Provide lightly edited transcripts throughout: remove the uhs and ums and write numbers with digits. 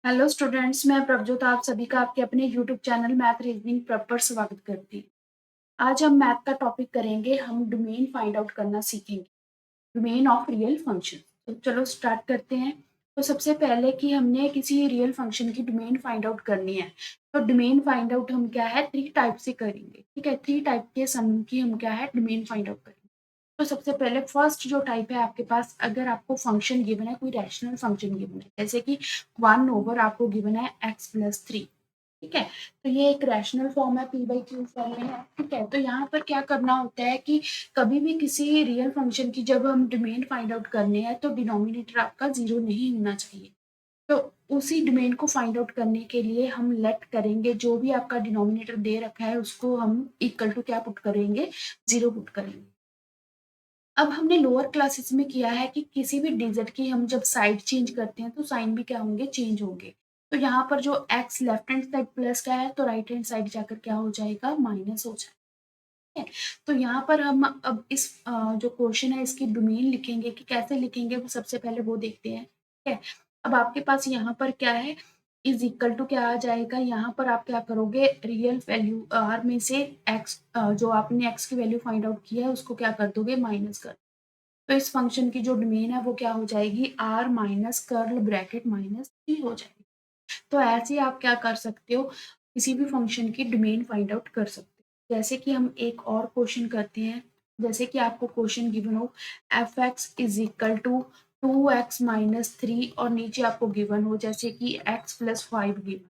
Hello students, मैं प्रभजोत आप सभी का आपके अपने YouTube channel math reasoning prep पर स्वागत करती हूँ। आज हम मैथ का टॉपिक करेंगे। हम डोमेन फाइंड आउट करना सीखेंगे, डोमेन ऑफ रियल फंक्शन। तो चलो स्टार्ट करते हैं। तो सबसे पहले कि हमने किसी रियल फंक्शन की डोमेन फाइंड आउट करनी है, तो डोमेन फाइंड आउट हम क्या है 3 टाइप से करेंगे। ठीक है, 3 टाइप के सम की हम क्या है डोमेन फाइंड आउट करेंगे। तो सबसे पहले फर्स्ट जो टाइप है आपके पास, अगर आपको फंक्शन गिवन है, कोई रैशनल फंक्शन गिवन है, जैसे कि 1 ओवर आपको गिवन है x+3। ठीक है, तो ये एक रैशनल फॉर्म है, p/q फॉर्म में है। ठीक है, तो यहाँ पर क्या करना होता है कि कभी भी किसी रियल फंक्शन की जब हम डोमेन फाइंड आउट करने हैं तो डिनोमिनेटर आपका 0 नहीं होना चाहिए। तो उसी डोमेन को फाइंड आउट करने के लिए हम लेट करेंगे, जो भी आपका डिनोमिनेटर दे रखा है उसको हम इक्वल टू क्या पुट करेंगे, 0 पुट करेंगे। अब हमने लोअर क्लासेस में किया है कि किसी भी डिजिट की हम जब साइड चेंज करते हैं तो साइन भी क्या होंगे, चेंज होंगे। तो यहाँ पर जो x left hand side plus का है तो राइट हैंड साइड जाकर क्या हो जाएगा, माइनस हो जाएगा। ठीक है, तो यहाँ पर हम अब इस जो क्वेश्चन है इसकी डोमेन लिखेंगे कि कैसे लिखेंगे, वो सबसे पहले वो देखते हैं। ठीक है, अब आपके पास यहाँ पर क्या है, इज इक्वल टू क्या आ जाएगा, यहाँ पर आप क्या करोगे, रियल वैल्यू आर में से x जो आपने x की वैल्यू फाइंड आउट किया है उसको क्या कर दोगे, माइनस कर। तो इस फंक्शन की जो डोमेन है वो क्या हो जाएगी, r minus curl bracket minus 3 हो जाएगी। तो ऐसे आप क्या कर सकते हो, किसी भी फंक्शन की डोमेन फाइंड आउट कर सकते हो। जैसे कि हम एक और क्वेश्चन करते हैं। जैसे कि आपको क्वेश्चन गिवन हो F X is equal to 2x-3 और नीचे आपको गिवन हो जैसे कि x+5 गिवन।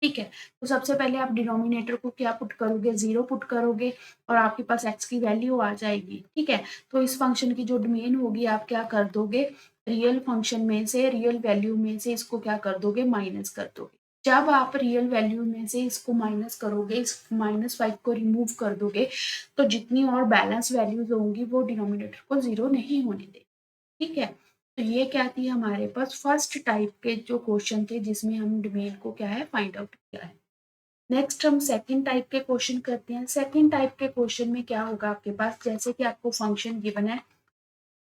ठीक है, तो सबसे पहले आप डिनोमिनेटर को क्या पुट करोगे, 0 पुट करोगे और आपके पास x की वैल्यू आ जाएगी। ठीक है, तो इस फंक्शन की जो डोमेन होगी आप क्या कर दोगे, रियल फंक्शन में से, रियल वैल्यू में से इसको क्या कर दोगे, माइनस कर दोगे। जब आप रियल वैल्यू में से इसको माइनस करोगे, इस -5 को रिमूव कर दोगे, तो जितनी और बैलेंस वैल्यूज होंगी वो डिनोमिनेटर को 0 नहीं होने देगी। ठीक है, तो ये क्या थी हमारे पास फर्स्ट टाइप के जो क्वेश्चन थे जिसमें हम डोमेन को क्या है फाइंड आउट किया है। नेक्स्ट हम सेकंड टाइप के क्वेश्चन करते हैं। सेकंड टाइप के क्वेश्चन में क्या होगा आपके पास, जैसे कि आपको फंक्शन गिवन है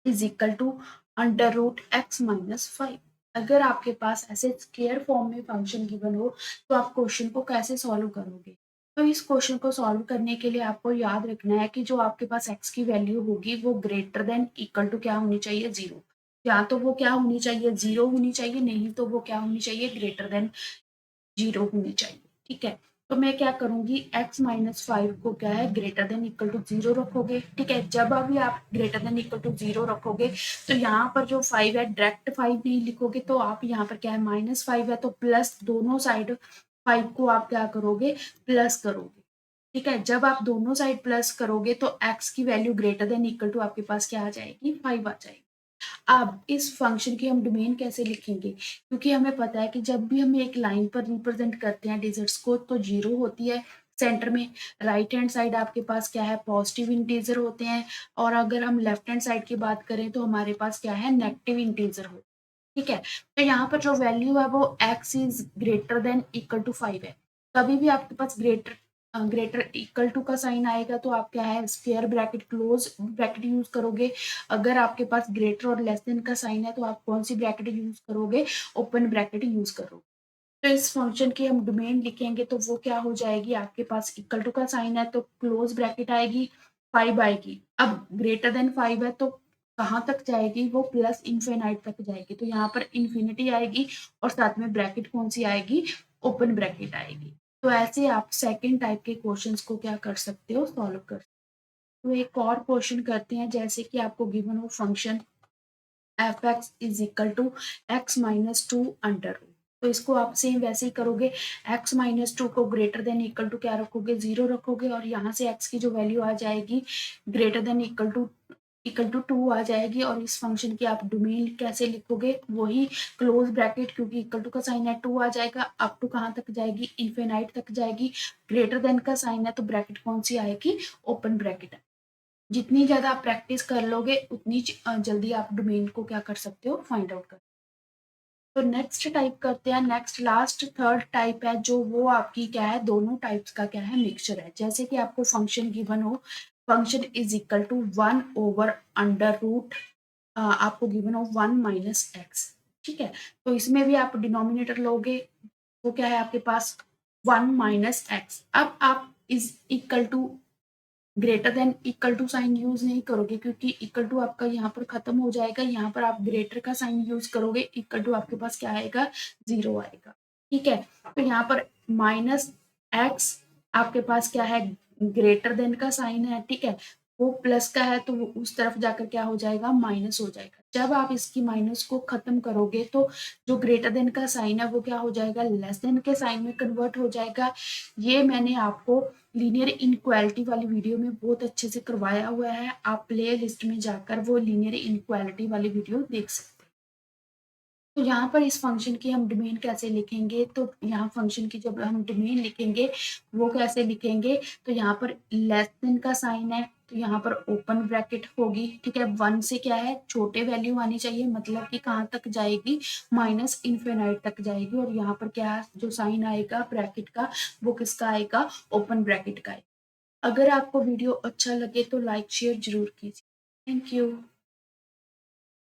इज इक्वल टू √x-5। अगर आपके पास ऐसे स्क्वायर फॉर्म में फंक्शन गिवन हो तो आप क्वेश्चन को कैसे सॉल्व करोगे। तो इस क्वेश्चन को सॉल्व करने के लिए आपको याद रखना है कि जो आपके पास x की वैल्यू होगी वो ग्रेटर देन इक्वल टू क्या होनी चाहिए, 0। या तो वो क्या होनी चाहिए, 0 होनी चाहिए, नहीं तो वो क्या होनी चाहिए, ग्रेटर देन 0 होनी चाहिए। ठीक है, तो मैं क्या करूंगी, x-5 को क्या है ग्रेटर देन इक्वल टू 0 रखोगे। ठीक है, जब अभी आप ग्रेटर देन इक्वल टू 0 रखोगे तो यहाँ पर जो 5 है डायरेक्ट 5 नहीं लिखोगे, तो आप यहाँ पर क्या है -5 है तो प्लस दोनों साइड 5 को आप क्या करोगे, प्लस करोगे। ठीक है, जब आप दोनों साइड प्लस करोगे तो x की value greater than equal to आपके पास क्या आ जाएगी, 5 आ जाएगी। अब इस फंक्शन की हम डोमेन कैसे लिखेंगे, क्योंकि हमें पता है कि जब भी हम एक लाइन पर रिप्रेजेंट करते हैं डिजिट्स को तो 0 होती है सेंटर में, राइट हैंड साइड आपके पास क्या है, पॉजिटिव इंटीजर होते हैं, और अगर हम लेफ्ट हैंड साइड की बात करें तो हमारे पास क्या है, नेगेटिव इंटीजर हो। ठीक है, तो यहाँ पर जो वैल्यू है वो x is greater than equal to 5 है। कभी भी आपके पास ग्रेटर इक्वल टू का साइन आएगा तो आप क्या है, square bracket close bracket use करोगे। अगर आपके पास ग्रेटर और लेस देन का साइन है तो आप कौन सी ब्रैकेट यूज करोगे, ओपन ब्रैकेट यूज करोगे। तो इस फंक्शन की हम डोमेन लिखेंगे तो वो क्या हो जाएगी, आपके पास इक्वल टू का साइन है तो क्लोज ब्रैकेट आएगी, 5 आएगी। अब ग्रेटर देन 5 है तो कहाँ तक जाएगी, वो प्लस इन्फिनाइट तक जाएगी, तो यहाँ पर इन्फिनिटी आएगी और साथ में ब्रैकेट कौन सी आएगी, ओपन ब्रैकेट आएगी। तो ऐसे आप सेकेंड टाइप के क्वेश्चंस को क्या कर सकते हो, सॉल्व कर। तो एक और क्वेश्चन करते हैं। जैसे कि आपको गिवन हो function F X is equal to x-2 under root, तो इसको आप सेम वैसे ही करोगे, x-2 को ग्रेटर देन इक्वल टू क्या रखोगे, 0 रखोगे, और यहाँ से x की जो वैल्यू आ जाएगी ग्रेटर देन इक्वल टू 2 आ जाएगी। और इस फंक्शन की आप डोमेन कैसे लिखोगे, वही क्लोज ब्रैकेट, क्योंकि इक्वल टू का साइन है 2 आ जाएगा, अप टू कहाँ तक जाएगी, इन्फिनाइट तक जाएगी। ग्रेटर देन का साइन है तो ब्रैकेट कौन सी आएगी, ओपन ब्रैकेट। जितनी ज़्यादा आप प्रैक्टिस कर लोगे उतनी जल्दी आप डोमेन को क्या कर सकते हो, फाइंड आउट कर। तो नेक्स्ट टाइप करते हैं। नेक्स्ट लास्ट थर्ड टाइप है जो वो आपकी क्या है, दोनों टाइप्स का क्या है, मिक्सचर है। जैसे कि आपको फंक्शन गिवन हो, function is equal to 1 over under root, आपको गिवन हो 1 - x। ठीक है? तो इसमें भी आप डिनोमिनेटर लोगे, वो क्या है आपके पास 1 माइनस एक्स। अब आप is equal to greater than equal to sign use नहीं करोगे, क्योंकि इक्वल टू आपका यहाँ पर खत्म हो जाएगा, यहाँ पर आप ग्रेटर का साइन यूज़ करोगे, इक्वल टू आपके पास क्या आएगा, 0 आएगा, ठीक है? तो यहाँ पर माइनस एक्स आपके पास क्या है, ग्रेटर देन का साइन है, ठीक है? वो प्लस का है तो वो उस तरफ जाकर क्या हो जाएगा, माइनस हो जाएगा। जब आप इसकी माइनस को खत्म करोगे तो जो ग्रेटर देन का साइन है वो क्या हो जाएगा, लेस देन के साइन में कन्वर्ट हो जाएगा। ये मैंने आपको लीनियर इनक्वालिटी वाली वीडियो में बहुत अच्छे से करवाया हुआ है, आप प्ले लिस्ट में जाकर वो लीनियर इनक्वालिटी वाली वीडियो देख सकते हैं। तो यहाँ पर इस फंक्शन की हम डोमेन कैसे लिखेंगे, तो यहाँ फंक्शन की जब हम डोमेन लिखेंगे वो कैसे लिखेंगे, तो यहाँ पर लेस देन का साइन है तो यहाँ पर ओपन ब्रैकेट होगी, ठीक है? 1 से क्या है, छोटे वैल्यू आनी चाहिए, मतलब कि कहाँ तक जाएगी, माइनस इन्फिनाइट तक जाएगी। और यहाँ पर क्या जो साइन आएगा ब्रैकेट का, वो किसका आएगा, ओपन ब्रैकेट का आएगा। अगर आपको वीडियो अच्छा लगे तो लाइक शेयर जरूर कीजिए। Thank you.